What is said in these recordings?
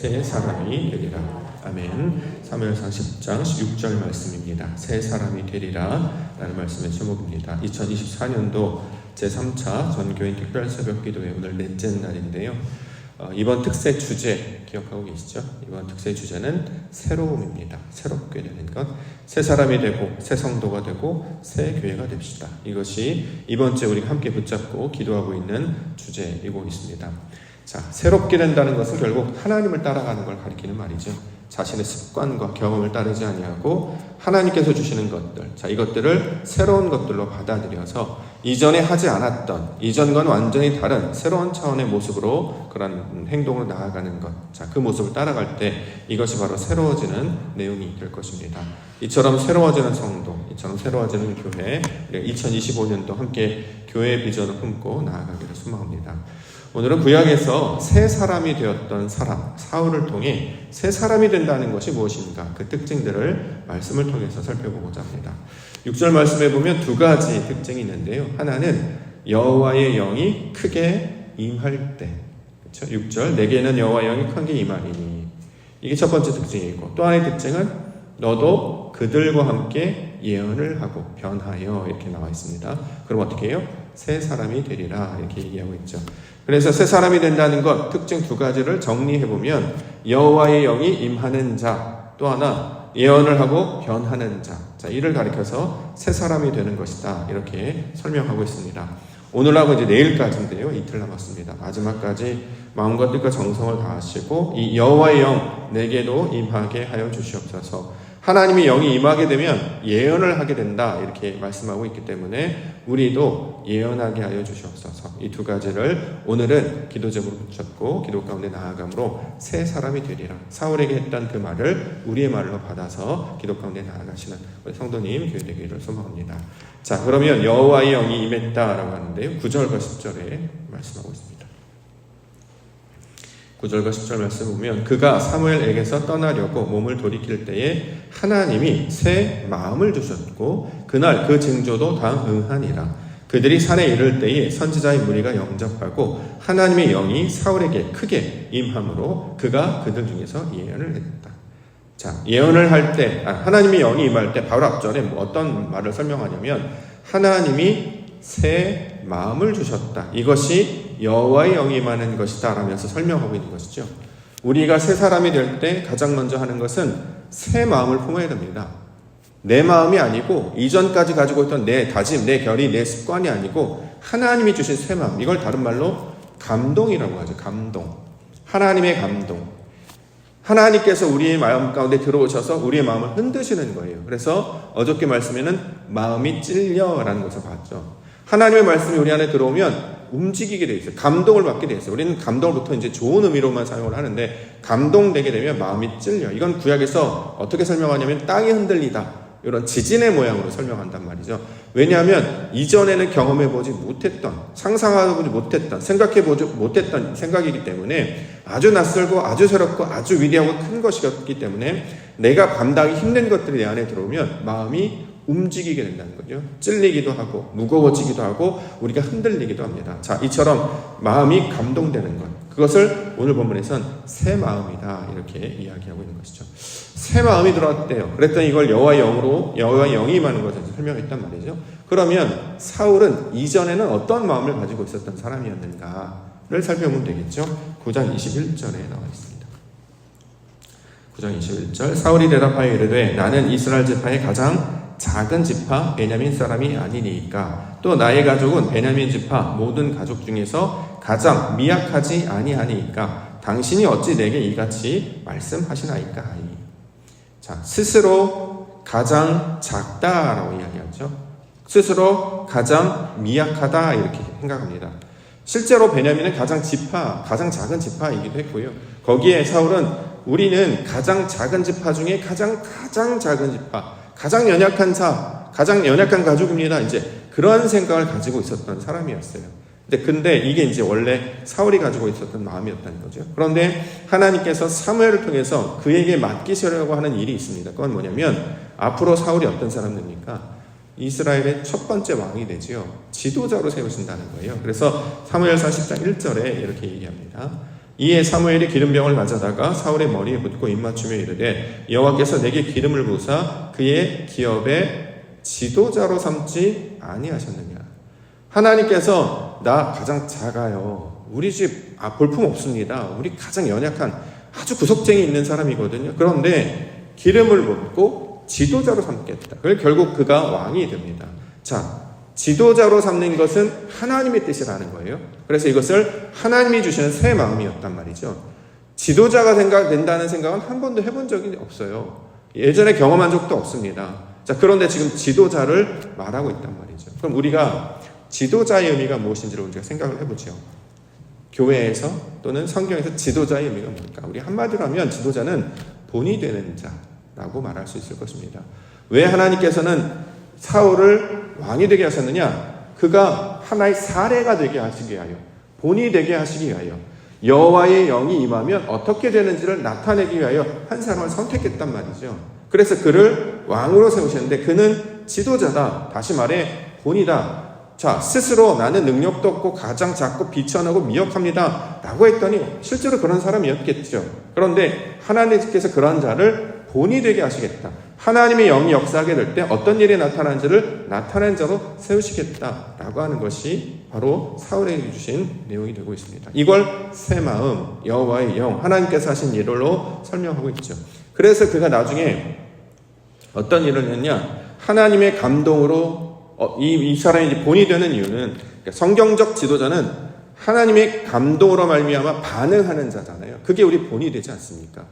새 사람이 되리라. 아멘. 사무엘상 10장 6절 말씀입니다. 새 사람이 되리라 라는 말씀의 제목입니다. 2024년도 제3차 전교인 특별새벽기도회 오늘 넷째 날인데요. 이번 특세 주제 기억하고 계시죠? 이번 특세 주제는 새로움입니다. 새롭게 되는 것, 새 사람이 되고 새 성도가 되고 새 교회가 됩시다. 이것이 이번 주에 우리가 함께 붙잡고 기도하고 있는 주제이고 있습니다. 자, 새롭게 된다는 것은 결국 하나님을 따라가는 걸 가리키는 말이죠. 자신의 습관과 경험을 따르지 아니하고 하나님께서 주시는 것들, 자, 이것들을 새로운 것들로 받아들여서 이전에 하지 않았던, 이전과는 완전히 다른 새로운 차원의 모습으로 그런 행동으로 나아가는 것, 자, 그 모습을 따라갈 때 이것이 바로 새로워지는 내용이 될 것입니다. 이처럼 새로워지는 성도, 이처럼 새로워지는 교회, 2025년도 함께 교회의 비전을 품고 나아가기를 소망합니다. 오늘은 구약에서 새 사람이 되었던 사람, 사울을 통해 새 사람이 된다는 것이 무엇인가, 그 특징들을 말씀을 통해서 살펴보고자 합니다. 6절 말씀에 보면 두 가지 특징이 있는데요. 하나는 여호와의 영이 크게 임할 때, 그렇죠? 6절, 내게는 여호와의 영이 크게 임하리니, 이게 첫 번째 특징이고, 또 하나의 특징은 너도 그들과 함께 예언을 하고 변하여, 이렇게 나와 있습니다. 그럼 어떻게 해요? 새 사람이 되리라, 이렇게 얘기하고 있죠. 그래서 새 사람이 된다는 것, 특징 두 가지를 정리해보면 여호와의 영이 임하는 자, 또 하나 예언을 하고 변하는 자, 자, 이를 가리켜서 새 사람이 되는 것이다, 이렇게 설명하고 있습니다. 오늘하고 이제 내일까지인데요, 이틀 남았습니다. 마지막까지 마음과 뜻과 정성을 다하시고 이 여호와의 영 내게도 임하게 하여 주시옵소서. 하나님의 영이 임하게 되면 예언을 하게 된다, 이렇게 말씀하고 있기 때문에 우리도 예언하게 하여 주시옵소서. 이 두 가지를 오늘은 기도 제목으로 붙잡고 기도 가운데 나아감으로 새 사람이 되리라. 사울에게 했던 그 말을 우리의 말로 받아서 기도 가운데 나아가시는 우리 성도님 교회 되기를 소망합니다. 자, 그러면 여호와의 영이 임했다라고 하는데요, 9절과 10절에 말씀하고 있습니다. 9절과 10절 말씀 보면 그가 사무엘에게서 떠나려고 몸을 돌이킬 때에 하나님이 새 마음을 주셨고 그날 그 징조도 다 응하니라. 그들이 산에 이를 때에 선지자의 무리가 영접하고 하나님의 영이 사울에게 크게 임함으로 그가 그들 중에서 예언을 했다. 자, 예언을 할 때, 하나님의 영이 임할 때 바로 앞절에 어떤 말을 설명하냐면 하나님이 새 마음을 주셨다. 이것이 여호와의 영이 임하는 것이다 라면서 설명하고 있는 것이죠. 우리가 새 사람이 될 때 가장 먼저 하는 것은 새 마음을 품어야 됩니다. 내 마음이 아니고 이전까지 가지고 있던 내 다짐, 내 결의, 내 습관이 아니고 하나님이 주신 새 마음, 이걸 다른 말로 감동이라고 하죠. 감동. 하나님의 감동. 하나님께서 우리의 마음 가운데 들어오셔서 우리의 마음을 흔드시는 거예요. 그래서 어저께 말씀에는 마음이 찔려라는 것을 봤죠. 하나님의 말씀이 우리 안에 들어오면 움직이게 돼 있어요. 감동을 받게 돼 있어요. 우리는 감동을 이제 좋은 의미로만 사용을 하는데 감동되게 되면 마음이 찔려. 이건 구약에서 어떻게 설명하냐면 땅이 흔들리다, 이런 지진의 모양으로 설명한단 말이죠. 왜냐하면 이전에는 경험해보지 못했던, 상상해보지 못했던, 생각해보지 못했던 생각이기 때문에 아주 낯설고 아주 새롭고 아주 위대하고 큰 것이었기 때문에 내가 감당이 힘든 것들이 내 안에 들어오면 마음이 움직이게 된다는 거죠. 찔리기도 하고 무거워지기도 하고 우리가 흔들리기도 합니다. 자, 이처럼 마음이 감동되는 것, 그것을 오늘 본문에선 새 마음이다, 이렇게 이야기하고 있는 것이죠. 새 마음이 들어왔대요. 그랬더니 이걸 여호와의 영으로, 여호와의 영이 임하는 것을 설명했단 말이죠. 그러면 사울은 이전에는 어떤 마음을 가지고 있었던 사람이었는가를 살펴보면 되겠죠. 9장 21절에 나와 있습니다. 9장 21절, 사울이 대답하여 이르되 나는 이스라엘 지파의 가장 작은 지파 베냐민 사람이 아니니까 또 나의 가족은 베냐민 지파 모든 가족 중에서 가장 미약하지 아니하니까 당신이 어찌 내게 이같이 말씀하시나이까 하니. 자, 스스로 가장 작다라고 이야기하죠. 스스로 가장 미약하다, 이렇게 생각합니다. 실제로 베냐민은 가장 작은 지파이기도 했고요. 거기에 사울은 우리는 가장 작은 지파 중에 가장 작은 지파, 가장 연약한 가장 연약한 가족입니다. 이제 그런 생각을 가지고 있었던 사람이었어요. 근데 이게 이제 원래 사울이 가지고 있었던 마음이었다는 거죠. 그런데 하나님께서 사무엘을 통해서 그에게 맡기시려고 하는 일이 있습니다. 그건 뭐냐면 앞으로 사울이 어떤 사람 됩니까? 이스라엘의 첫 번째 왕이 되지요. 지도자로 세우신다는 거예요. 그래서 사무엘상 10장 1절에 이렇게 얘기합니다. 이에 사무엘이 기름병을 가져다가 사울의 머리에 붓고 입맞추며 이르되 여호와께서 내게 기름을 부으사 그의 기업의 지도자로 삼지 아니하셨느냐. 하나님께서 나 가장 작아요. 우리 집 볼품 없습니다. 우리 가장 연약한 아주 구석쟁이 있는 사람이거든요. 그런데 기름을 붓고 지도자로 삼겠다. 결국 그가 왕이 됩니다. 자, 지도자로 삼는 것은 하나님의 뜻이라는 거예요. 그래서 이것을 하나님이 주시는 새 마음이었단 말이죠. 지도자가 된다는 생각은 한 번도 해본 적이 없어요. 예전에 경험한 적도 없습니다. 자, 그런데 지금 지도자를 말하고 있단 말이죠. 그럼 우리가 지도자의 의미가 무엇인지를 우리가 생각을 해보죠. 교회에서 또는 성경에서 지도자의 의미가 뭘까? 우리 한마디로 하면 지도자는 본이 되는 자라고 말할 수 있을 것입니다. 왜 하나님께서는 사울을 왕이 되게 하셨느냐? 그가 하나의 사례가 되게 하시기 위하여, 본이 되게 하시기 위하여, 여호와의 영이 임하면 어떻게 되는지를 나타내기 위하여 한 사람을 선택했단 말이죠. 그래서 그를 왕으로 세우셨는데 그는 지도자다. 다시 말해 본이다. 자, 스스로 나는 능력도 없고 가장 작고 비천하고 미역합니다 라고 했더니 실제로 그런 사람이었겠죠. 그런데 하나님께서 그런 자를 본이 되게 하시겠다. 하나님의 영이 역사하게 될 때 어떤 일이 나타나는지를 나타낸 자로 세우시겠다라고 하는 것이 바로 사울에게 주신 내용이 되고 있습니다. 이걸 새 마음, 여호와의 영, 하나님께서 하신 일로 설명하고 있죠. 그래서 그가 나중에 어떤 일을 했냐? 하나님의 감동으로 이 사람이 본이 되는 이유는 성경적 지도자는 하나님의 감동으로 말미암아 반응하는 자잖아요. 그게 우리 본이 되지 않습니까?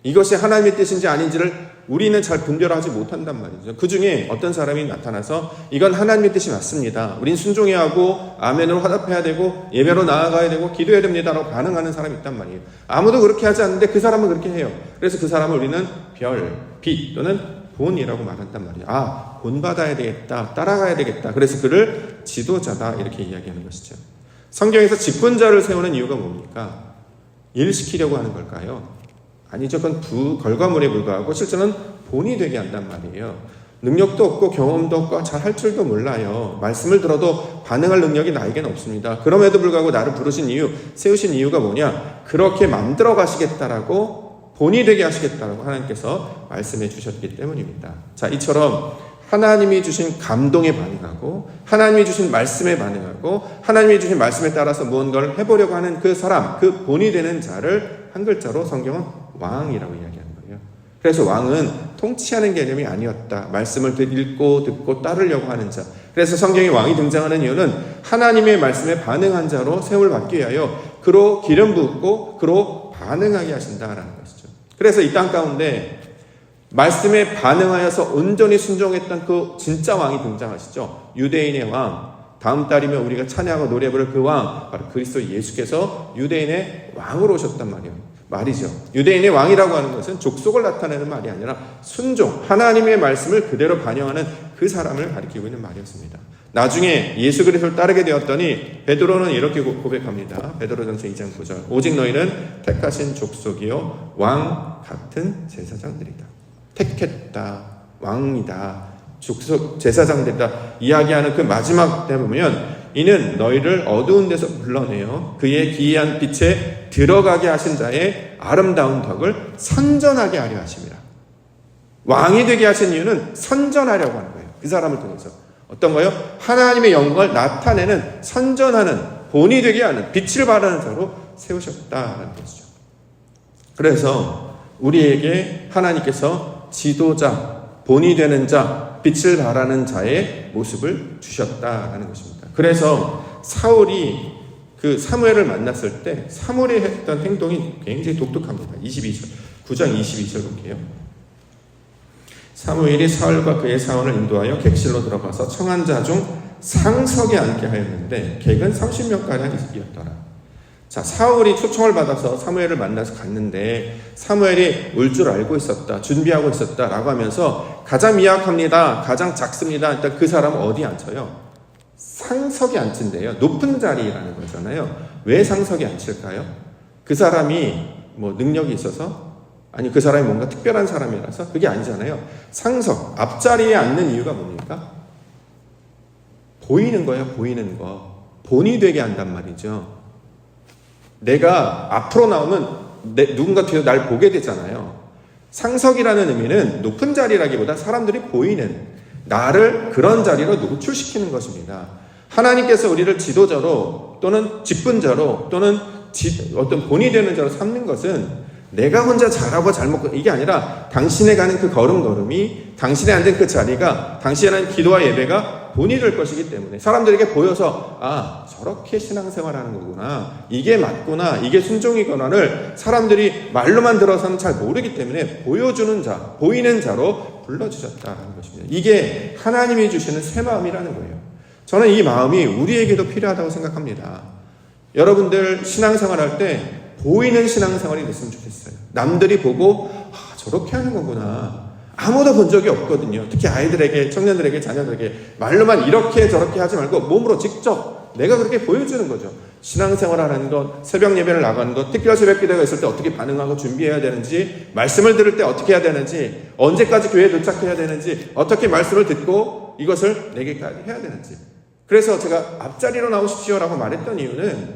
이것이 하나님의 뜻인지 아닌지를 우리는 잘 분별하지 못한단 말이죠. 그 중에 어떤 사람이 나타나서 이건 하나님의 뜻이 맞습니다. 우린 순종해야 하고 아멘으로 화답해야 되고 예배로 나아가야 되고 기도해야 됩니다라고 반응하는 사람이 있단 말이에요. 아무도 그렇게 하지 않는데 그 사람은 그렇게 해요. 그래서 그 사람을 우리는 별, 빛 또는 본이라고 말한단 말이에요. 아, 본받아야 되겠다. 따라가야 되겠다. 그래서 그를 지도자다 이렇게 이야기하는 것이죠. 성경에서 집권자를 세우는 이유가 뭡니까? 일시키려고 하는 걸까요? 아니죠. 그건 결과물에 불과하고 실제는 본이 되게 한단 말이에요. 능력도 없고 경험도 없고 잘 할 줄도 몰라요. 말씀을 들어도 반응할 능력이 나에게는 없습니다. 그럼에도 불구하고 나를 부르신 이유, 세우신 이유가 뭐냐? 그렇게 만들어 가시겠다라고, 본이 되게 하시겠다라고 하나님께서 말씀해 주셨기 때문입니다. 자, 이처럼 하나님이 주신 감동에 반응하고 하나님이 주신 말씀에 반응하고 하나님이 주신 말씀에 따라서 무언가를 해보려고 하는 그 사람, 그 본이 되는 자를 한 글자로 성경은 왕이라고 이야기하는 거예요. 그래서 왕은 통치하는 개념이 아니었다. 말씀을 읽고 듣고 따르려고 하는 자. 그래서 성경에 왕이 등장하는 이유는 하나님의 말씀에 반응한 자로 세움을 받기 위하여 그로 기름 붓고 그로 반응하게 하신다라는 것이죠. 그래서 이 땅 가운데 말씀에 반응하여서 온전히 순종했던 그 진짜 왕이 등장하시죠. 유대인의 왕, 다음 달이면 우리가 찬양하고 노래 부를 그 왕, 바로 그리스도 예수께서 유대인의 왕으로 오셨단 말이죠. 유대인의 왕이라고 하는 것은 족속을 나타내는 말이 아니라 순종, 하나님의 말씀을 그대로 반영하는 그 사람을 가리키고 있는 말이었습니다. 나중에 예수 그리스도를 따르게 되었더니 베드로는 이렇게 고백합니다. 베드로전서 2장 9절. 오직 너희는 택하신 족속이요 왕 같은 제사장들이다. 택했다, 왕이다, 족속 제사장들이다 이야기하는 그 마지막 때 보면 이는 너희를 어두운 데서 불러내어 그의 기이한 빛에 들어가게 하신 자의 아름다운 덕을 선전하게 하려 하심이라. 왕이 되게 하신 이유는 선전하려고 하는 거예요. 그 사람을 통해서 어떤 거요? 하나님의 영광을 나타내는, 선전하는, 본이 되게 하는, 빛을 발하는 자로 세우셨다는 것이죠. 그래서 우리에게 하나님께서 지도자, 본이 되는 자, 빛을 발하는 자의 모습을 주셨다라는 것입니다. 그래서 사울이 그 사무엘을 만났을 때 사무엘이 했던 행동이 굉장히 독특합니다. 22절, 9장 22절 볼게요. 사무엘이 사울과 그의 사원을 인도하여 객실로 들어가서 청한 자 중 상석에 앉게 하였는데 객은 30명가량이었더라. 자, 사울이 초청을 받아서 사무엘을 만나서 갔는데 사무엘이 올 줄 알고 있었다, 준비하고 있었다라고 하면서 가장 미약합니다, 가장 작습니다. 일단 그 사람은 어디 앉혀요? 상석에 앉힌대요. 높은 자리라는 거잖아요. 왜 상석에 앉힐까요? 그 사람이 뭐 능력이 있어서? 아니, 그 사람이 뭔가 특별한 사람이라서? 그게 아니잖아요. 상석, 앞자리에 앉는 이유가 뭡니까? 보이는 거예요, 보이는 거. 본이 되게 한단 말이죠. 내가 앞으로 나오면 누군가 뒤에서 날 보게 되잖아요. 상석이라는 의미는 높은 자리라기보다 사람들이 보이는, 나를 그런 자리로 노출시키는 것입니다. 하나님께서 우리를 지도자로 또는 직분자로 또는 어떤 본이 되는 자로 삼는 것은 내가 혼자 잘하고 잘먹고 이게 아니라 당신의 가는 그 걸음걸음이, 당신의 앉은 그 자리가, 당신의 하는 기도와 예배가 본이 될 것이기 때문에 사람들에게 보여서 아, 저렇게 신앙생활하는 거구나, 이게 맞구나, 이게 순종이구나를 사람들이 말로만 들어서는 잘 모르기 때문에 보여주는 자, 보이는 자로 불러주셨다는 것입니다. 이게 하나님이 주시는 새 마음이라는 거예요. 저는 이 마음이 우리에게도 필요하다고 생각합니다. 여러분들 신앙생활할 때 보이는 신앙생활이 됐으면 좋겠어요. 남들이 보고 아, 저렇게 하는 거구나. 아무도 본 적이 없거든요. 특히 아이들에게, 청년들에게, 자녀들에게 말로만 이렇게 저렇게 하지 말고 몸으로 직접 내가 그렇게 보여주는 거죠. 신앙생활하는 것, 새벽 예배를 나가는 것, 특별 새벽 기도가 있을 때 어떻게 반응하고 준비해야 되는지, 말씀을 들을 때 어떻게 해야 되는지, 언제까지 교회에 도착해야 되는지, 어떻게 말씀을 듣고 이것을 내게까지 해야 되는지. 그래서 제가 앞자리로 나오십시오라고 말했던 이유는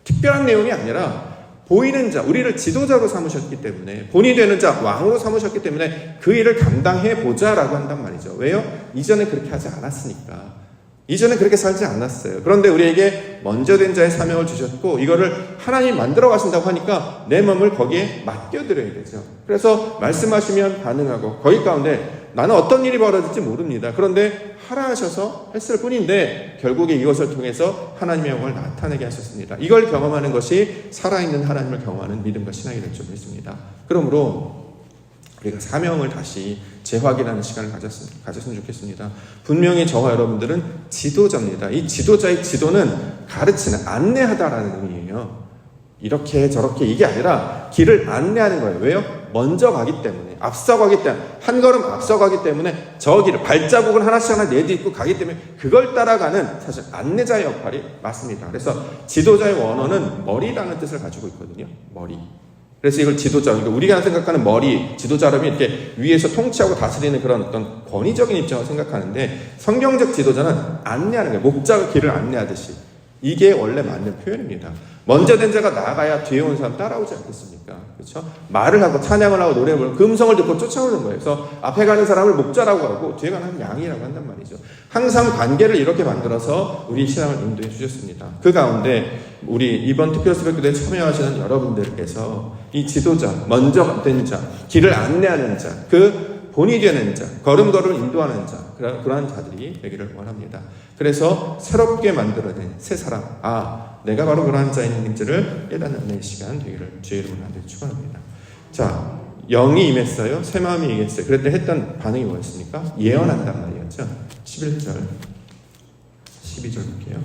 특별한 내용이 아니라 보이는 자, 우리를 지도자로 삼으셨기 때문에, 본이 되는 자, 왕으로 삼으셨기 때문에 그 일을 감당해 보자라고 한단 말이죠. 왜요? 이전에 그렇게 하지 않았으니까. 이전에 그렇게 살지 않았어요. 그런데 우리에게 먼저 된 자의 사명을 주셨고 이거를 하나님 만들어 가신다고 하니까 내 몸을 거기에 맡겨드려야 되죠. 그래서 말씀하시면 반응하고, 거기 가운데 나는 어떤 일이 벌어질지 모릅니다. 그런데 하라 하셔서 했을 뿐인데 결국에 이것을 통해서 하나님의 영광을 나타내게 하셨습니다. 이걸 경험하는 것이 살아있는 하나님을 경험하는 믿음과 신앙이 될 줄 믿습니다. 그러므로 우리가 사명을 다시 재확인하는 시간을 가졌으면 좋겠습니다. 분명히 저와 여러분들은 지도자입니다. 이 지도자의 지도는 가르치는, 안내하다라는 의미예요. 이렇게 저렇게 이게 아니라 길을 안내하는 거예요. 왜요? 먼저 가기 때문에, 앞서가기 때문에, 한 걸음 앞서가기 때문에 저 길을, 발자국을 하나씩 하나 내딛고 가기 때문에 그걸 따라가는 사실 안내자의 역할이 맞습니다. 그래서 지도자의 원어는 머리라는 뜻을 가지고 있거든요. 머리. 그래서 이걸 지도자, 그러니까 우리가 생각하는 머리, 지도자라면 이렇게 위에서 통치하고 다스리는 그런 어떤 권위적인 입장을 생각하는데, 성경적 지도자는 안내하는 거예요. 목자가 길을 안내하듯이. 이게 원래 맞는 표현입니다. 먼저 된 자가 나아가야 뒤에 온 사람 따라오지 않겠습니까? 그렇죠? 말을 하고 찬양을 하고 노래를 부르고 그 음성을 듣고 쫓아오는 거예요. 그래서 앞에 가는 사람을 목자라고 하고 뒤에 가는 양이라고 한단 말이죠. 항상 관계를 이렇게 만들어서 우리 신앙을 인도해 주셨습니다. 그 가운데 우리 이번 특별 새벽기도에 참여하시는 여러분들께서 이 지도자, 먼저 된 자, 길을 안내하는 자, 그 본이 되는 자, 걸음걸음 인도하는 자, 그러한 자들이 되기를 원합니다. 그래서 새롭게 만들어낸 새 사람, 아, 내가 바로 그러한 자인지를 깨닫는 시간 되기를 주의 이름으로 간절히 축원합니다. 자, 영이 임했어요. 새 마음이 임했어요. 그럴 때 했던 반응이 뭐였습니까? 예언한단 말이었죠. 11절, 12절 볼게요.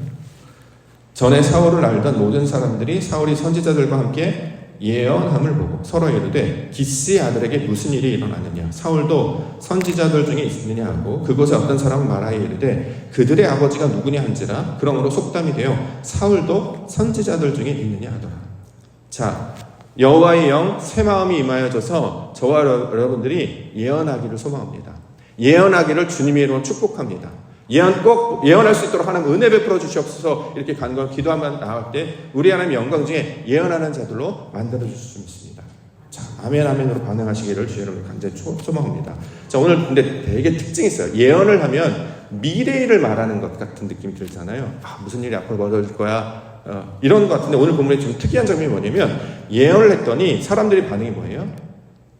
전에 사울을 알던 모든 사람들이 사울이 선지자들과 함께 예언함을 보고 서로 이르되 기스의 아들에게 무슨 일이 일어나느냐, 사울도 선지자들 중에 있느냐 하고 그곳에 어떤 사람은 말하여 이르되 그들의 아버지가 누구냐 한지라. 그러므로 속담이 되어 사울도 선지자들 중에 있느냐 하더라. 자, 여호와의 영 새 마음이 임하여져서 저와 여러분들이 예언하기를 소망합니다. 예언하기를 주님의 이름으로 축복합니다. 꼭 예언할 수 있도록 하나님 은혜 베풀어 주시옵소서. 이렇게 간구하고 기도하면 나올 때 우리 하나님 영광 중에 예언하는 자들로 만들어 주실 수 있습니다. 자, 아멘 아멘으로 반응하시기를 주의 이름으로 간절히 소망합니다. 자, 오늘 근데 되게 특징이 있어요. 예언을 하면 미래일을 말하는 것 같은 느낌이 들잖아요. 아, 무슨 일이 앞으로 벌어질 거야, 이런 것 같은데 오늘 본문에 좀 특이한 장면이 뭐냐면 예언을 했더니 사람들이 반응이 뭐예요?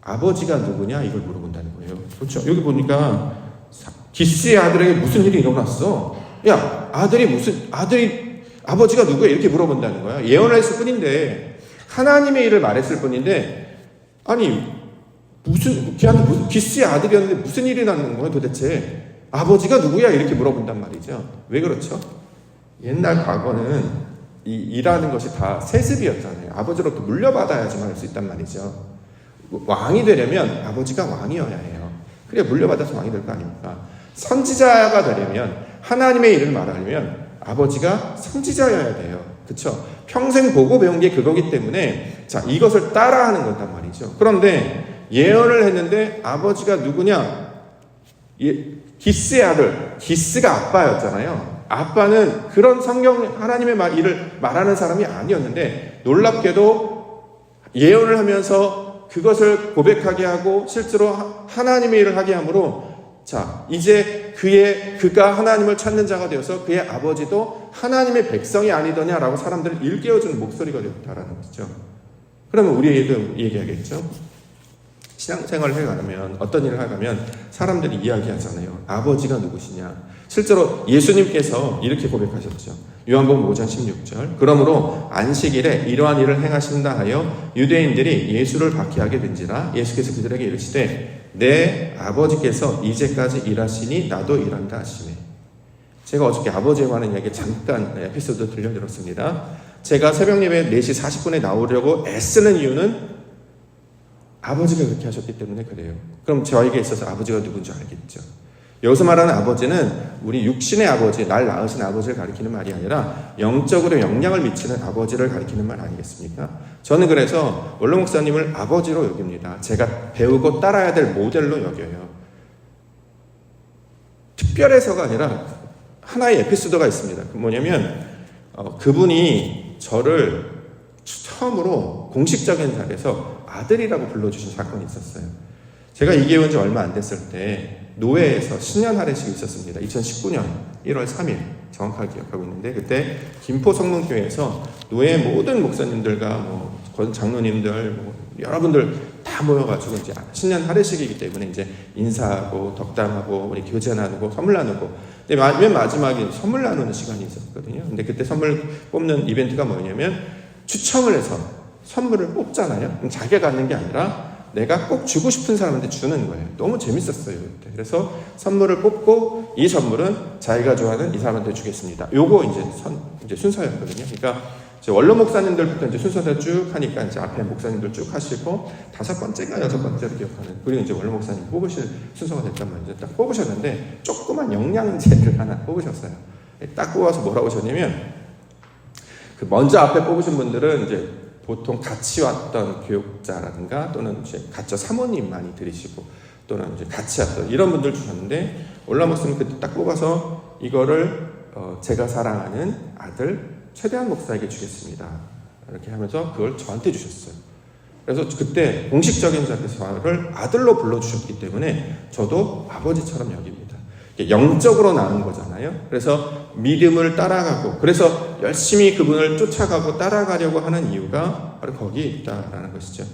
아버지가 누구냐 이걸 물어본다는 거예요. 그렇죠? 여기 보니까 기스의 아들에게 무슨 일이 일어났어? 야, 아버지가 누구야? 이렇게 물어본다는 거야. 예언을 했을 뿐인데, 하나님의 일을 말했을 뿐인데, 아니, 걔한테 기스의 아들이었는데 무슨 일이 났는 거야 도대체? 아버지가 누구야? 이렇게 물어본단 말이죠. 왜 그렇죠? 옛날 과거는 일하는 것이 다 세습이었잖아요. 아버지로부터 물려받아야지만 할 수 있단 말이죠. 왕이 되려면 아버지가 왕이어야 해요. 그래 물려받아서 왕이 될 거 아닙니까? 선지자가 되려면, 하나님의 일을 말하려면 아버지가 선지자여야 돼요. 그렇죠? 평생 보고 배운 게 그거기 때문에 자, 이것을 따라하는 거단 말이죠. 그런데 예언을 했는데 아버지가 누구냐? 기스의 아들, 기스가 아빠였잖아요. 아빠는 그런 성경 하나님의 일을 말하는 사람이 아니었는데 놀랍게도 예언을 하면서 그것을 고백하게 하고 실제로 하나님의 일을 하게 함으로 자, 이제 그가 하나님을 찾는 자가 되어서 그의 아버지도 하나님의 백성이 아니더냐라고 사람들을 일깨워주는 목소리가 되었다라는 것이죠. 그러면 우리에게도 얘기하겠죠. 신앙생활을 해가면 어떤 일을 해가면 사람들이 이야기하잖아요. 아버지가 누구시냐. 실제로 예수님께서 이렇게 고백하셨죠. 요한복음 5장 16절. 그러므로 안식일에 이러한 일을 행하신다 하여 유대인들이 예수를 박해하게 된지라. 예수께서 그들에게 이르시되 내 아버지께서 이제까지 일하시니 나도 일한다 하시네. 제가 어저께 아버지에 관한 이야기 잠깐 에피소드 들려드렸습니다. 제가 새벽 예배 4시 40분에 나오려고 애쓰는 이유는 아버지가 그렇게 하셨기 때문에 그래요. 그럼 저에게 있어서 아버지가 누군지 알겠죠. 여기서 말하는 아버지는 우리 육신의 아버지, 날 낳으신 아버지를 가리키는 말이 아니라 영적으로 영향을 미치는 아버지를 가리키는 말 아니겠습니까? 저는 그래서 원로 목사님을 아버지로 여깁니다. 제가 배우고 따라야 될 모델로 여겨요. 특별해서가 아니라 하나의 에피소드가 있습니다. 뭐냐면 그분이 저를 처음으로 공식적인 자리에서 아들이라고 불러주신 사건이 있었어요. 제가 이게 온 지 얼마 안 됐을 때 노회에서 신년 할례식이 있었습니다. 2019년 1월 3일 정확하게 기억하고 있는데 그때 김포 성문교회에서 노회 모든 목사님들과 장로님들 여러분들 다 모여가지고 이제 신년 할례식이기 때문에 이제 인사하고 덕담하고 우리 교제 나누고 선물 나누고 근데 맨 마지막에 선물 나누는 시간이 있었거든요. 근데 그때 선물 뽑는 이벤트가 뭐냐면 추첨을 해서 선물을 뽑잖아요. 자기가 갖는 게 아니라 내가 꼭 주고 싶은 사람한테 주는 거예요. 너무 재밌었어요. 그때. 그래서 선물을 뽑고 이 선물은 자기가 좋아하는 이 사람한테 주겠습니다. 요거 이제 순서였거든요. 그러니까 원로 목사님들부터 이제 순서대로 쭉 하니까 이제 앞에 목사님들 쭉 하시고 5번째가 6번째로 기억하는 그리고 이제 원로 목사님 뽑으실 순서가 됐단 말이죠. 딱 뽑으셨는데 조그만 영양제를 하나 뽑으셨어요. 딱 뽑아서 뭐라고 하셨냐면 그 먼저 앞에 뽑으신 분들은 이제 보통 같이 왔던 교육자라든가 또는 이제 가짜 사모님 많이 들이시고 또는 이제 같이 왔던 이런 분들 주셨는데 올라 목사님 그때 딱 뽑아서 이거를 제가 사랑하는 아들 최대한 목사에게 주겠습니다. 이렇게 하면서 그걸 저한테 주셨어요. 그래서 그때 공식적인 자리에서를 아들로 불러주셨기 때문에 저도 아버지처럼 여깁니다. 영적으로 낳은 거잖아요. 그래서 믿음을 따라가고 그래서 열심히 그분을 쫓아가고 따라가려고 하는 이유가 바로 거기에 있다라는 것이죠.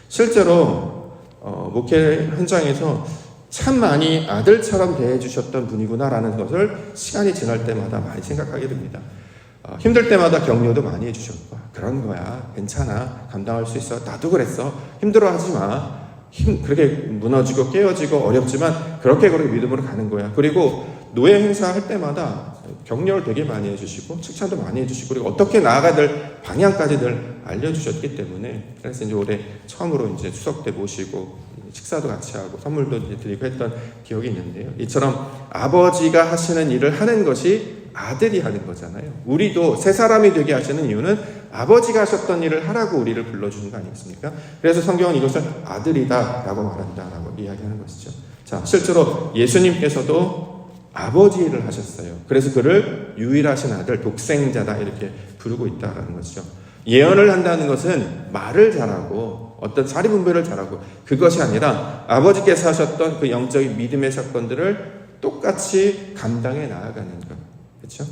실제로 목회 현장에서 참 많이 아들처럼 대해주셨던 분이구나라는 것을 시간이 지날 때마다 많이 생각하게 됩니다. 힘들 때마다 격려도 많이 해주셨고 그런 거야 괜찮아 감당할 수 있어 나도 그랬어 힘들어하지 마 그렇게 무너지고 깨어지고 어렵지만 그렇게 믿음으로 가는 거야. 그리고 노예 행사할 때마다 격려를 되게 많이 해주시고 칭찬도 많이 해주시고 그리고 어떻게 나아가야 될 방향까지들 알려주셨기 때문에 그래서 이제 올해 처음으로 이제 추석 때 모시고 식사도 같이 하고 선물도 이제 드리고 했던 기억이 있는데요. 이처럼 아버지가 하시는 일을 하는 것이 아들이 하는 거잖아요. 우리도 새 사람이 되게 하시는 이유는 아버지가 하셨던 일을 하라고 우리를 불러주는 거 아니겠습니까? 그래서 성경은 이것을 아들이다 라고 말한다라고 이야기하는 것이죠. 자, 실제로 예수님께서도 아버지 일을 하셨어요. 그래서 그를 유일하신 아들, 독생자다 이렇게 부르고 있다라는 것이죠. 예언을 한다는 것은 말을 잘하고 어떤 사리분별을 잘하고 그것이 아니라 아버지께서 하셨던 그 영적인 믿음의 사건들을 똑같이 감당해 나아가는 것. 그렇죠?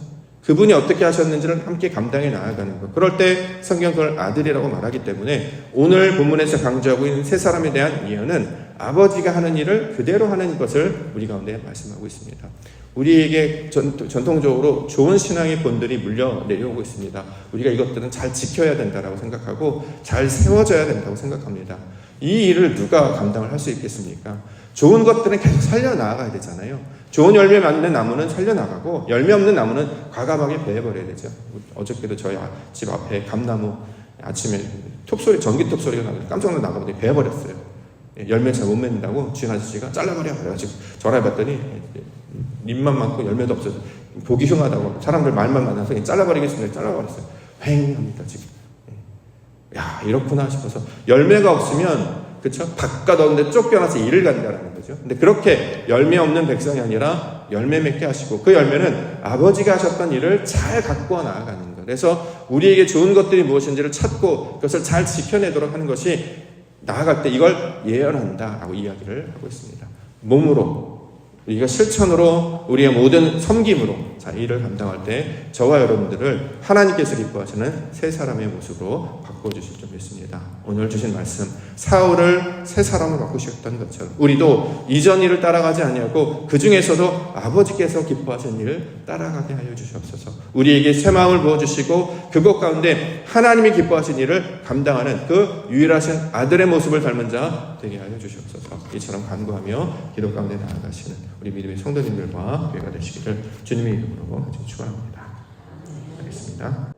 그분이 어떻게 하셨는지를 함께 감당해 나아가는 것. 그럴 때 성경 그걸 아들이라고 말하기 때문에 오늘 본문에서 강조하고 있는 세 사람에 대한 예언은 아버지가 하는 일을 그대로 하는 것을 우리 가운데 말씀하고 있습니다. 우리에게 전통적으로 좋은 신앙의 본들이 물려 내려오고 있습니다. 우리가 이것들은 잘 지켜야 된다고 생각하고 잘 세워져야 된다고 생각합니다. 이 일을 누가 감당을 할 수 있겠습니까? 좋은 것들은 계속 살려나가야 되잖아요. 좋은 열매 맺는 나무는 살려나가고 열매 없는 나무는 과감하게 베어버려야 되죠. 어저께도 저희 집 앞에 감나무 아침에 전기 톱소리가 나서 깜짝 놀라 나가더니 베어버렸어요. 열매 잘 못 맺는다고 주인 아저씨가 잘라버려 그래가지고 전화해봤더니 잎만 많고 열매도 없어서 보기 흉하다고 사람들 말만 많아서 잘라버리겠습니다. 잘라버렸어요. 휑합니다 지금. 야 이렇구나 싶어서 열매가 없으면 그렇죠? 바깥 얻는데 쫓겨나서 일을 간다라는 거죠. 근데 그렇게 열매 없는 백성이 아니라 열매 맺게 하시고 그 열매는 아버지가 하셨던 일을 잘 갖고 나아가는 것. 그래서 우리에게 좋은 것들이 무엇인지를 찾고 그것을 잘 지켜내도록 하는 것이 나아갈 때 이걸 예언한다라고 이야기를 하고 있습니다. 몸으로 우리가 실천으로 우리의 모든 섬김으로 자 일을 감당할 때 저와 여러분들을 하나님께서 기뻐하시는 새 사람의 모습으로 바꿔주실 줄 믿습니다. 오늘 주신 말씀 사울을 새 사람으로 바꾸셨던 것처럼 우리도 이전 일을 따라가지 아니하고 그 중에서도 아버지께서 기뻐하시는 일을 따라가게 하여 주시옵소서. 우리에게 새 마음을 부어주시고 그것 가운데 하나님이 기뻐하신 일을 감당하는 그 유일하신 아들의 모습을 닮은 자 되게 하여 주시옵소서. 이처럼 간구하며 기도 가운데 나아가시는 우리 믿음의 성도님들과 교회가 되시기를 주님의 이름으로 축원합니다. 하겠습니다.